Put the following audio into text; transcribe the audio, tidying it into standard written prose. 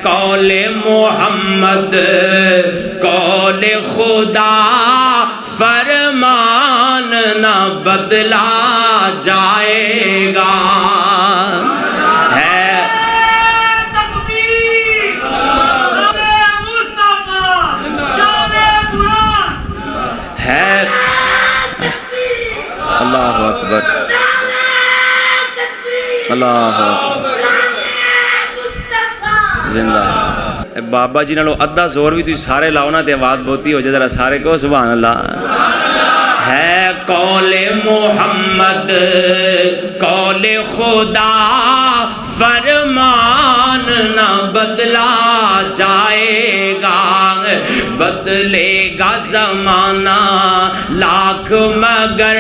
कौले मोहम्मद कौले खुदा फरमान न बदला जाएगा। अल्लाहु अकबर अल्लाहु जिंदा। बाबा जी नालों अद्धा जोर भी तुम सारे लाओ ना तो आवाज़ बहुती हो जाए, जरा सारे कहो सुभान अल्लाह। है कौले मोहम्मद कौले खुदा फरमान न बदला जाएगा। बदलेगा ज़माना लाख मगर